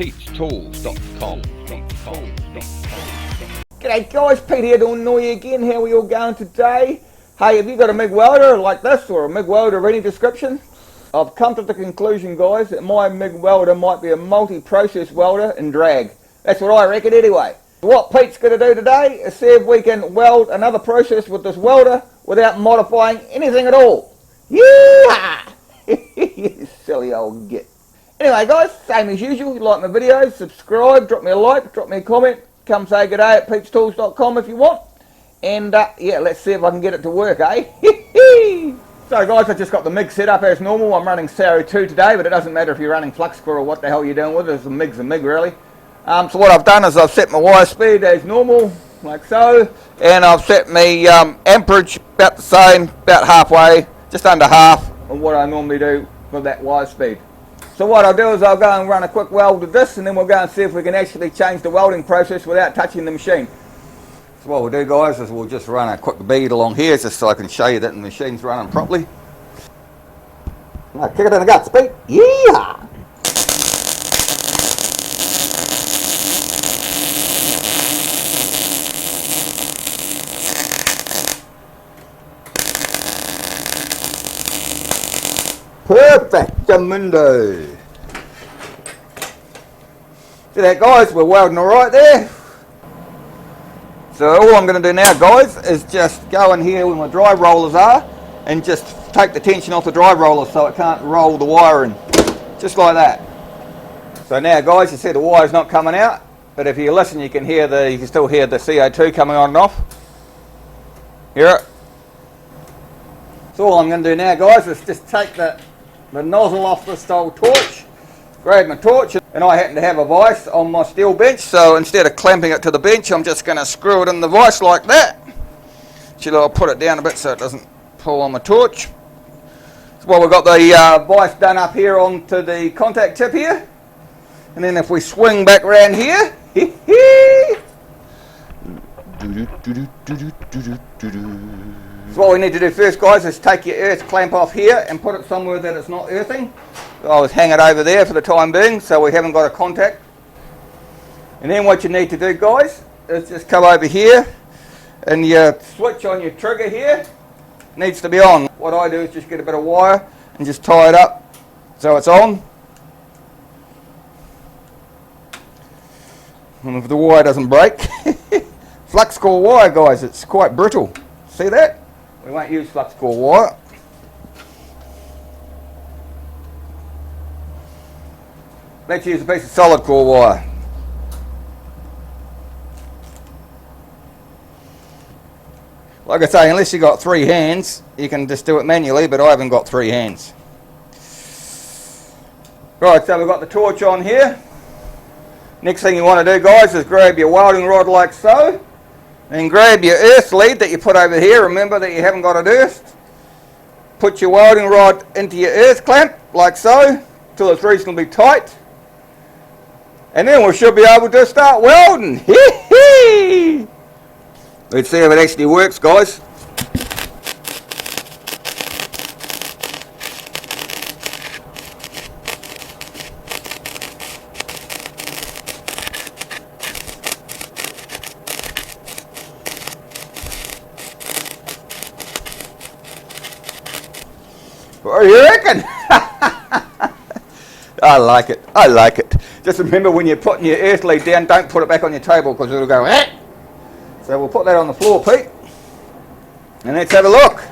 pete'stools.com. G'day guys, Pete here to annoy you again. How are we all going today? Hey, have you got a MIG welder like this, or a MIG welder of any description? I've come to the conclusion, guys, that my MIG welder might be a multi-process welder in drag. That's what I reckon anyway. What Pete's going to do today is see if we can weld another process with this welder without modifying anything at all. Yeah! You silly old git. Anyway guys, same as usual, you like my videos, subscribe, drop me a like, drop me a comment, come say good day at pete'stools.com if you want. And yeah, let's see if I can get it to work, eh? So guys, I just got the MIG set up as normal. I'm running SMAW 2 today, but it doesn't matter if you're running flux core or what the hell you're doing with it. The MIG's a MIG really. So what I've done is I've set my wire speed as normal, like so. And I've set my amperage about the same, about halfway, just under half of what I normally do with that wire speed. So what I'll do is I'll go and run a quick weld with this, and then we'll go and see if we can actually change the welding process without touching the machine. So what we'll do guys is we'll just run a quick bead along here just so I can show you that the machine's running properly. Now kick it in the guts, Pete. Yeah! Perfectamundo. See that guys, we're welding alright there. So all I'm going to do now guys is just go in here where my drive rollers are and just take the tension off the drive roller so it can't roll the wire in. Just like that. So now guys, you see the wire's not coming out, but if you listen you can still hear the CO2 coming on and off. Hear it? So all I'm going to do now guys is just take the nozzle off this old torch, grab my torch, and I happen to have a vise on my steel bench, so instead of clamping it to the bench I'm just going to screw it in the vise like that. Actually I'll put it down a bit so it doesn't pull on my torch. So well, we've got the vise done up here onto the contact tip here, and then if we swing back around here, so what we need to do first guys is take your earth clamp off here and put it somewhere that it's not earthing. I'll just hang it over there for the time being so we haven't got a contact. And then what you need to do guys is just come over here, and your switch on your trigger here needs to be on. What I do is just get a bit of wire and just tie it up so it's on. And if the wire doesn't break, flux core wire guys, it's quite brittle. See that? We won't use flux core wire. Let's use a piece of solid core wire. Like I say, unless you've got 3 hands, you can just do it manually, but I haven't got 3 hands. Right, so we've got the torch on here. Next thing you want to do guys is grab your welding rod like so. And grab your earth lead that you put over here. Remember that you haven't got it earthed. Put your welding rod into your earth clamp like so till it's reasonably tight. And then we should be able to start welding. Let's see if it actually works guys. What do you reckon? I like it. I like it. Just remember when you're putting your earth lead down, don't put it back on your table because it'll go eh. So we'll put that on the floor, Pete. And let's have a look.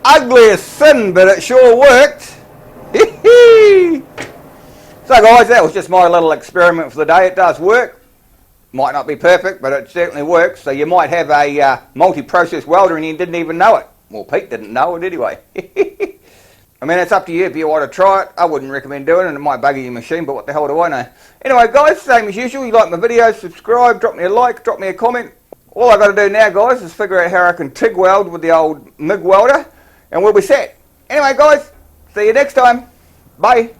Ugly as sin, but it sure worked. So guys, that was just my little experiment for the day. It does work. Might not be perfect, but it certainly works. So you might have a multi-process welder and you didn't even know it. Well, Pete didn't know it anyway. I mean, it's up to you if you want to try it. I wouldn't recommend doing it. It might bugger your machine, but what the hell do I know? Anyway, guys, same as usual. You like my videos, subscribe, drop me a like, drop me a comment. All I've got to do now, guys, is figure out how I can TIG weld with the old MIG welder, and we'll be set. Anyway, guys, see you next time. Bye.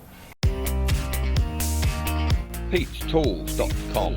pete'stools.com.